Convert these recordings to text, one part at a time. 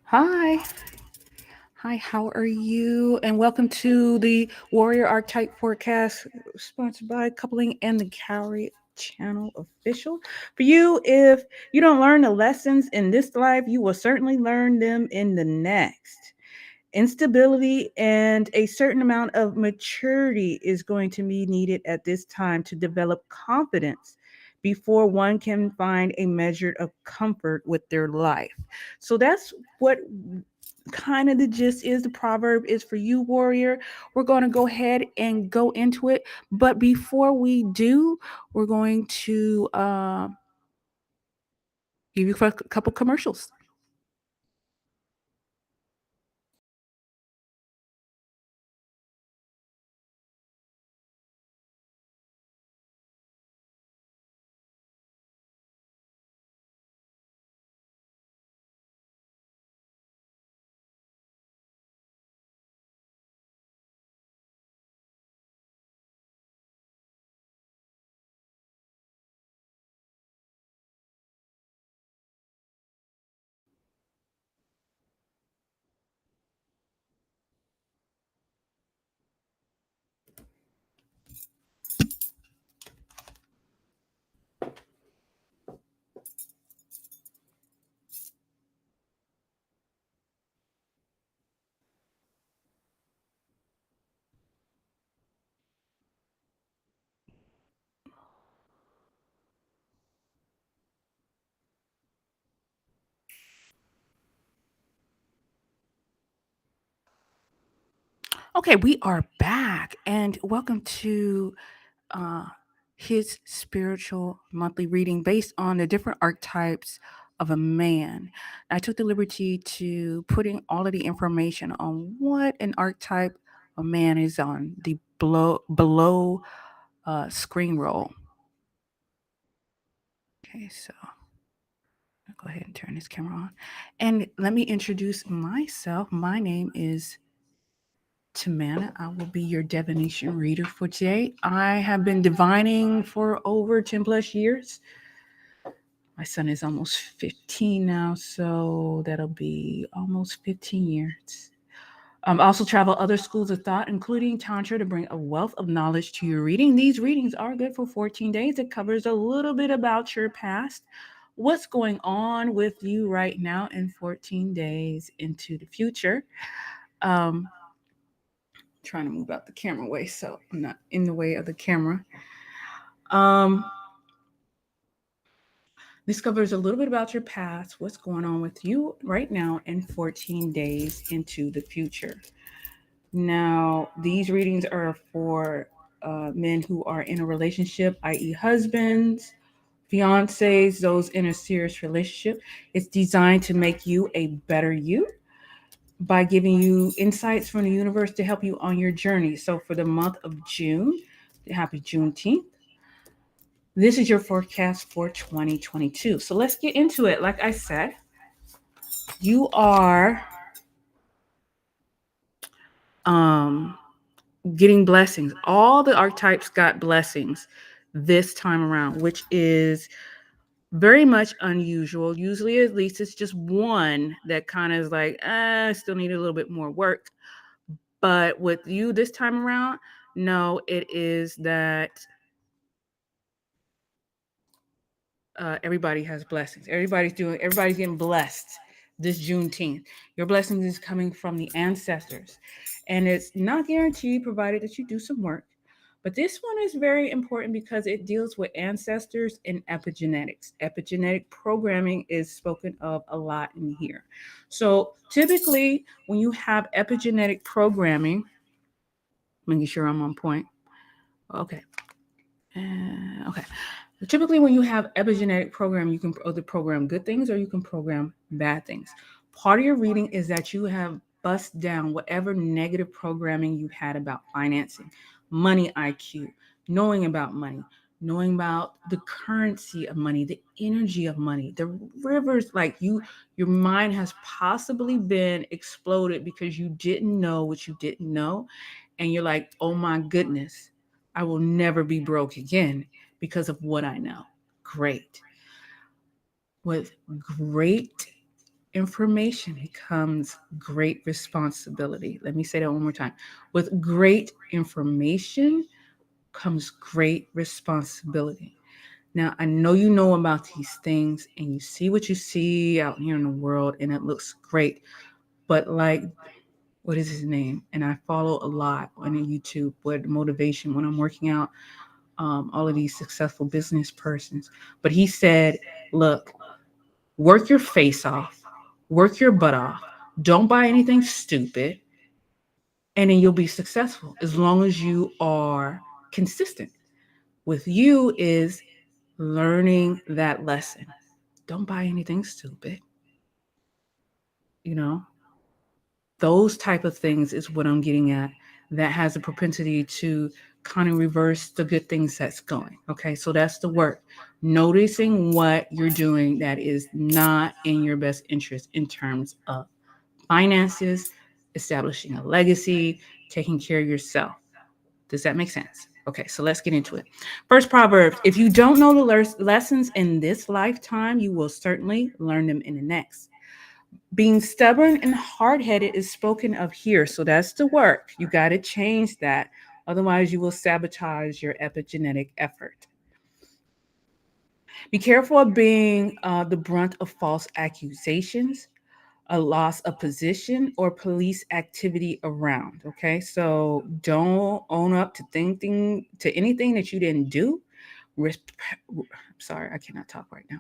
Hi. Hi, how are you? And welcome to the Warrior Archetype Forecast, sponsored by Coupling and the Cowry channel official. For you, if you don't learn the lessons in this life, you will certainly learn them in the next. Instability and a certain amount of maturity is going to be needed at this time to develop confidence before one can find a measure of comfort with their life. So that's what kind of the gist is. The proverb is for you, warrior. We're going to go ahead and go into it. But before we do, we're going to give you a couple commercials. Okay, we are back, and welcome to uh, his spiritual monthly reading based on the different archetypes of a man. I took the liberty to putting all of the information on what an archetype of man is on the below screen roll. Okay, so I'll go ahead and turn this camera on, and let me introduce myself. My name is Tamana. I will be your divination reader for today. I have been divining for over 10 plus years. My son is almost 15 now, so that'll be almost 15 years. I also travel other schools of thought, including Tantra, to bring a wealth of knowledge to your reading. These readings are good for 14 days. It covers a little bit about your past, what's going on with you right now, and 14 days into the future. Um, Trying to move out the camera way so I'm not in the way of the camera. Um, this covers a little bit about your past, what's going on with you right now, and 14 days into the future. Now, these readings are for men who are in a relationship, i.e., husbands, fiancés, those in a serious relationship. It's designed to make you a better you by giving you insights from the universe to help you on your journey. So, for the month of June, happy Juneteenth. This is your forecast for 2022. So let's get into it. Like I said, you are um, getting blessings. All the archetypes got blessings this time around, which is very much unusual. Usually, at least, it's just one that kind of is like, I still need a little bit more work. But with you this time around, no, it is that everybody has blessings. Everybody's getting blessed this Juneteenth. Your blessings is coming from the ancestors. And it's not guaranteed provided that you do some work. But this one is very important because it deals with ancestors and epigenetics. Epigenetic programming is spoken of a lot in here. So typically, when you have epigenetic programming, making sure I'm on point. Okay. Okay. Typically, when you have epigenetic program, you can either program good things or you can program bad things. Part of your reading is that you have bust down whatever negative programming you had about financing, money IQ, knowing about money, knowing about the currency of money, the energy of money, the rivers. Like your mind has possibly been exploded because you didn't know what you didn't know. And you're like, oh my goodness, I will never be broke again because of what I know. Great. With great information becomes great responsibility. Let me say that one more time. With great information comes great responsibility. Now, I know you know about these things and you see what you see out here in the world and it looks great. But like, what is his name? And I follow a lot on YouTube with motivation when I'm working out, all of these successful business persons. But he said, look, work your face off, work your butt off. Don't buy anything stupid, and then you'll be successful as long as you are consistent. With you is learning that lesson. Don't buy anything stupid. You know, those type of things is what I'm getting at. That has a propensity to kind of reverse the good things that's going. Okay, so that's the work. Noticing what you're doing that is not in your best interest in terms of finances, establishing a legacy, taking care of yourself. Does that make sense? Okay, so let's get into it. First, Proverbs. If you don't know the lessons in this lifetime, you will certainly learn them in the next. Being stubborn and hard headed is spoken of here. So that's the work. You got to change that. Otherwise, you will sabotage your epigenetic effort. Be careful of being the brunt of false accusations, a loss of position, or police activity around. Okay, so don't own up to anything that you didn't do. Sorry, I cannot talk right now.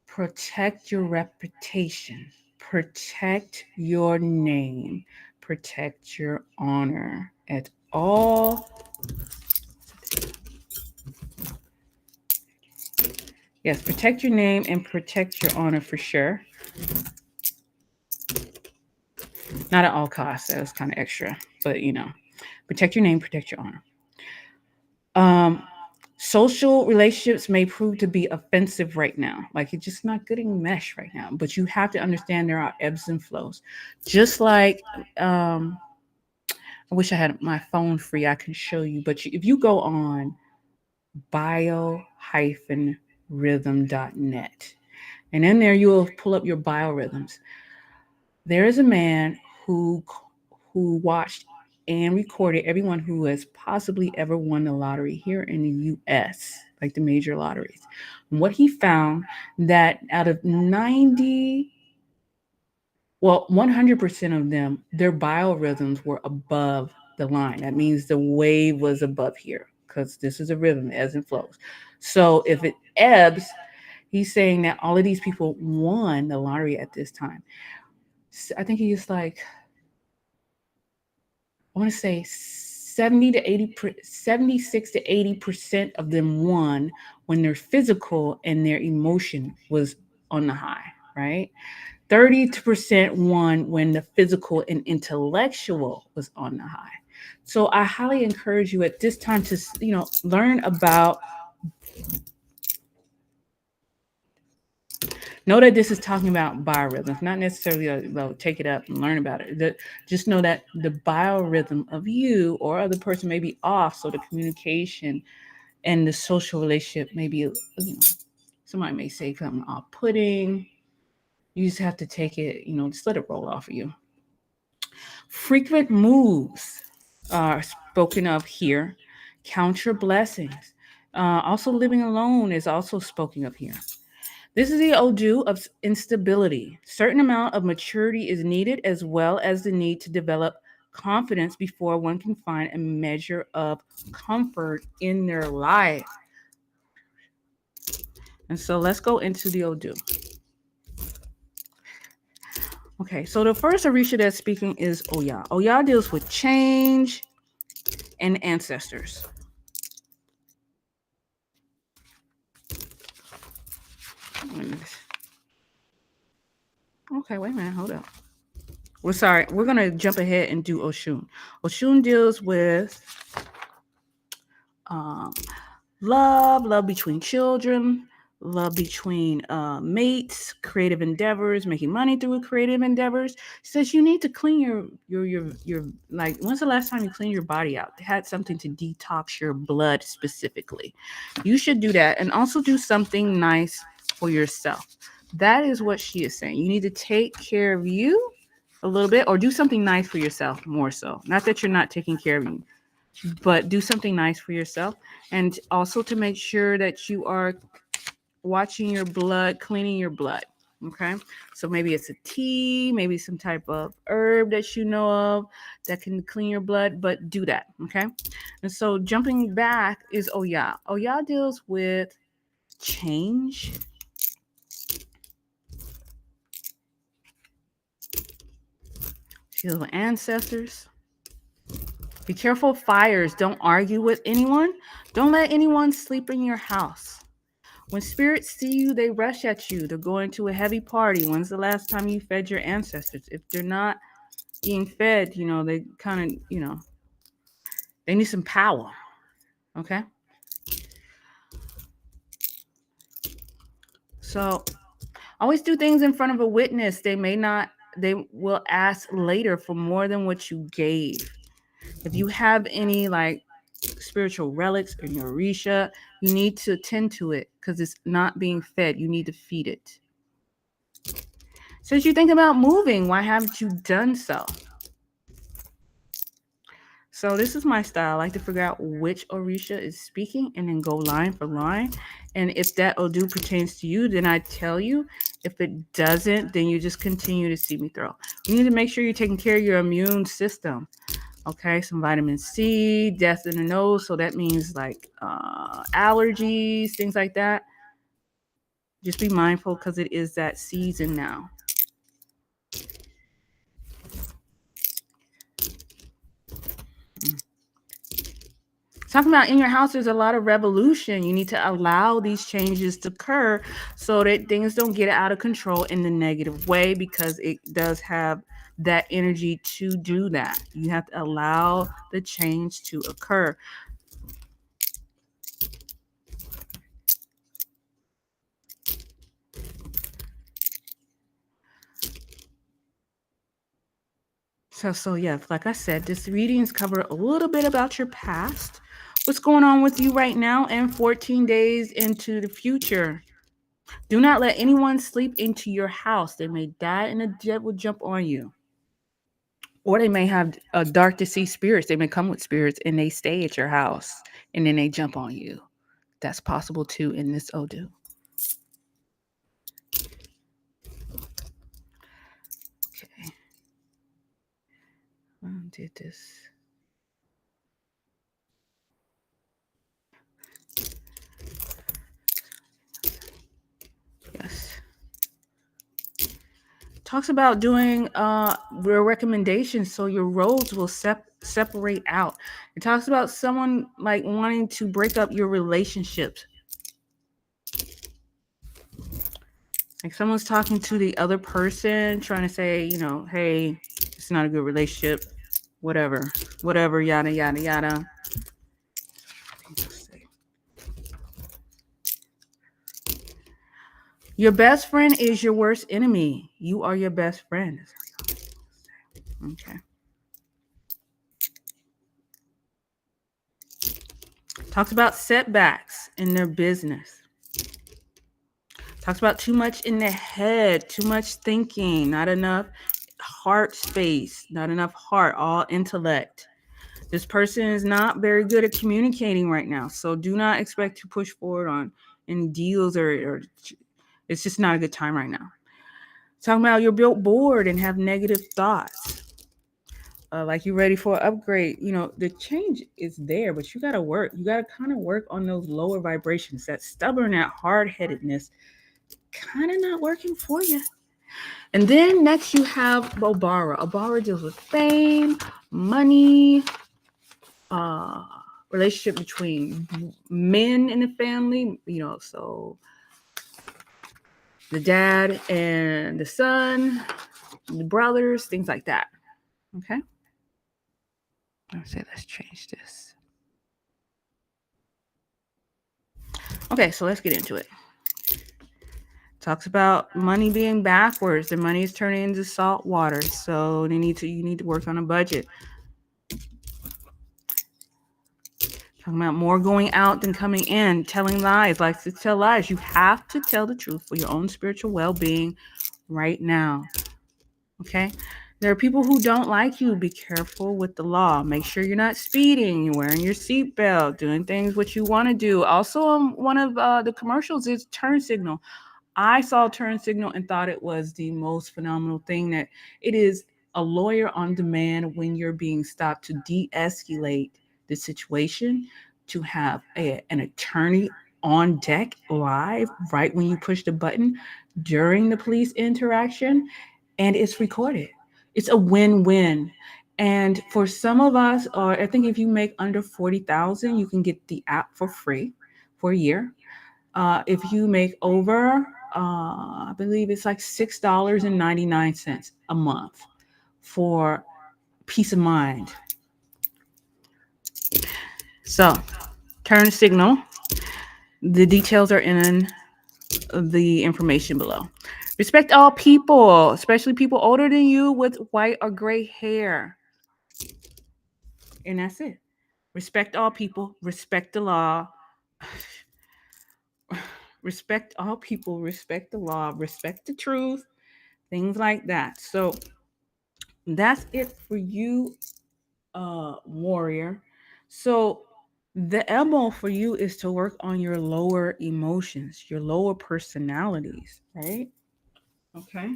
Protect your reputation, protect your name, protect your honor at all. Yes, protect your name and protect your honor for sure. Not at all costs. That was kind of extra, but protect your name, protect your honor. Social relationships may prove to be offensive right now. Like it's just not getting mesh right now. But you have to understand there are ebbs and flows. Just like I wish I had my phone free, I can show you. But if you go on bio-rhythm.net, and in there you will pull up your biorhythms. There is a man who watched and recorded everyone who has possibly ever won the lottery here in the U.S., like the major lotteries. And what he found that out of 100% of them, their biorhythms were above the line. That means the wave was above here because this is a rhythm, ebbs and flows. So if it ebbs, he's saying that all of these people won the lottery at this time. I think he's like, I want to say 76 to 80% of them won when their physical and their emotion was on the high, right? 30% won when the physical and intellectual was on the high. So I highly encourage you at this time to, learn about. Know that this is talking about biorhythms, not necessarily take it up and learn about it. Just know that the biorhythm of you or other person may be off, so the communication and the social relationship may be, somebody may say something off-putting. You just have to take it, just let it roll off of you. Frequent moves are spoken of here. Count your blessings. Also, living alone is also spoken of here. This is the Odoo of instability. Certain amount of maturity is needed, as well as the need to develop confidence before one can find a measure of comfort in their life. And so let's go into the Odoo. Okay, so the first Orisha that's speaking is Oya. Oya deals with change and ancestors. Okay, wait a minute, hold up. We're sorry, we're going to jump ahead and do Oshun. Oshun deals with love between children, love between mates, creative endeavors, making money through creative endeavors. Says you need to clean your like, when's the last time you cleaned your body out? Had something to detox your blood specifically. You should do that, and also do something nice for yourself. That is what she is saying. You need to take care of you a little bit, or do something nice for yourself more so. Not that you're not taking care of you, but do something nice for yourself. And also to make sure that you are watching your blood, cleaning your blood. Okay. So maybe it's a tea, maybe some type of herb that you know of that can clean your blood, but do that. Okay. And so jumping back is Oya. Oya deals with change. She deals with ancestors. Be careful of fires. Don't argue with anyone. Don't let anyone sleep in your house. When spirits see you, they rush at you. They're going to a heavy party. When's the last time you fed your ancestors? If they're not being fed, they kind of, they need some power. Okay. So always do things in front of a witness. They will ask later for more than what you gave. If you have any like spiritual relics or your Orisha, you need to attend to it because it's not being fed. You need to feed it. Since you think about moving, why haven't you done so? So this is my style. I like to figure out which Orisha is speaking and then go line for line. And if that Odoo pertains to you, then I tell you. If it doesn't, then you just continue to see me through. You need to make sure you're taking care of your immune system. Okay, some vitamin C, death in the nose. So that means like allergies, things like that. Just be mindful because it is that season now. Talking about in your house, there's a lot of revolution. You need to allow these changes to occur so that things don't get out of control in the negative way, because it does have that energy to do that. You have to allow the change to occur. So yeah, like I said, this readings cover a little bit about your past, what's going on with you right now, and 14 days into the future. Do not let anyone sleep into your house. They may die and the jet will jump on you. Or they may have dark to see spirits. They may come with spirits and they stay at your house and then they jump on you. That's possible too in this Odoo. Okay. Did this. Yes. Talks about doing your recommendations so your roads will separate out. It talks about someone like wanting to break up your relationships. Like someone's talking to the other person, trying to say, hey, it's not a good relationship, whatever, yada, yada, yada. Your best friend is your worst enemy. You are your best friend. Okay. Talks about setbacks in their business. Talks about too much in the head, too much thinking, not enough heart space, not enough heart, all intellect. This person is not very good at communicating right now. So do not expect to push forward on any deals or it's just not a good time right now. Talking about you're built bored and have negative thoughts. Like you're ready for an upgrade. The change is there, but you got to work. You got to kind of work on those lower vibrations. That stubborn, that hard-headedness kind of not working for you. And then next you have Obara. Obara deals with fame, money, relationship between men in the family, so the dad and the son, the brothers, things like that. Okay. Let's change this. Okay, so let's get into it. Talks about money being backwards. The money is turning into salt water. So you need to work on a budget. Talking about more going out than coming in, telling lies, like to tell lies. You have to tell the truth for your own spiritual well-being right now. Okay? There are people who don't like you. Be careful with the law. Make sure you're not speeding, you're wearing your seatbelt, doing things what you want to do. Also, one of the commercials is turn signal. I saw turn signal and thought it was the most phenomenal thing, that it is a lawyer on demand when you're being stopped to de-escalate the situation, to have an attorney on deck live right when you push the button during the police interaction, and it's recorded. It's a win-win. And for some of us, or I think if you make under 40,000, you can get the app for free for a year. If you make over, I believe it's like $6.99 a month for peace of mind. So, turn signal. The details are in the information below. Respect all people, especially people older than you with white or gray hair. And that's it. Respect all people, respect the law. Respect all people, respect the law, respect the truth, things like that. So that's it for you, warrior. So the MO for you is to work on your lower emotions, your lower personalities, right? Okay.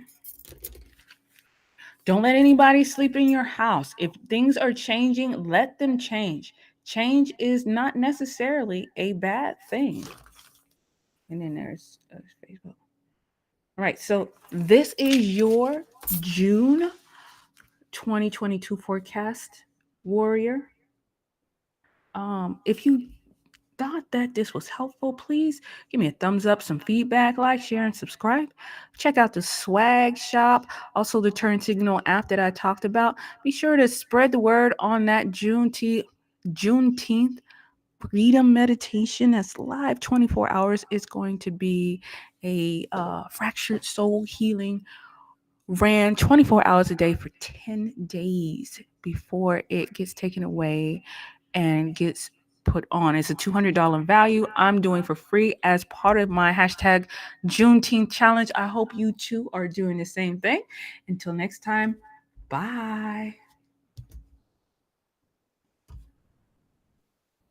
Don't let anybody sleep in your house. If things are changing, let them change. Change is not necessarily a bad thing. And then there's Facebook. All right, so this is your June 2022 forecast, warrior. If you thought that this was helpful, please give me a thumbs up, some feedback, like, share, and subscribe. Check out the swag shop, also the turn signal app that I talked about. Be sure to spread the word on that Juneteenth freedom meditation that's live 24 hours. Is going to be a fractured soul healing, ran 24 hours a day for 10 days before it gets taken away and gets put on. It's a $200 value I'm doing for free as part of my hashtag Juneteenth challenge. I hope you too are doing the same thing. Until next time, bye.